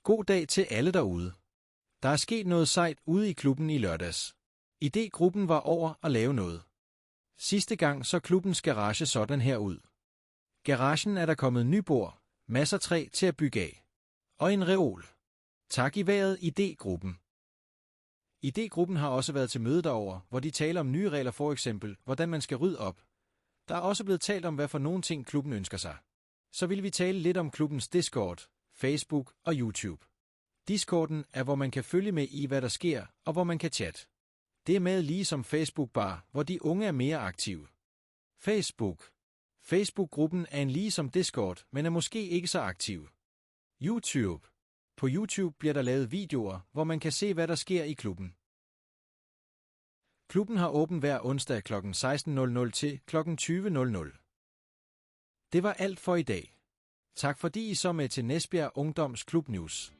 God dag til alle derude. Der er sket noget sejt ude i klubben i lørdags. Idégruppen var over at lave noget. Sidste gang så klubbens garage sådan her ud. Garagen er der kommet nybord, masser træ til at bygge af. Og en reol. Tak i vejret Idégruppen. Idégruppen har også været til møde derover, hvor de taler om nye regler, for eksempel, hvordan man skal rydde op. Der er også blevet talt om, hvad for nogle ting klubben ønsker sig. Så vil vi tale lidt om klubbens Discord, Facebook og YouTube. Discorden er, hvor man kan følge med i, hvad der sker, og hvor man kan chatte. Det er med ligesom Facebook bare, hvor de unge er mere aktive. Facebook-gruppen er en ligesom Discord, men er måske ikke så aktiv. YouTube. På YouTube bliver der lavet videoer, hvor man kan se, hvad der sker i klubben. Klubben har åben hver onsdag kl. 16:00 til kl. 20:00. Det var alt for i dag. Tak fordi I så med til Næsbjerg Ungdoms Klub News.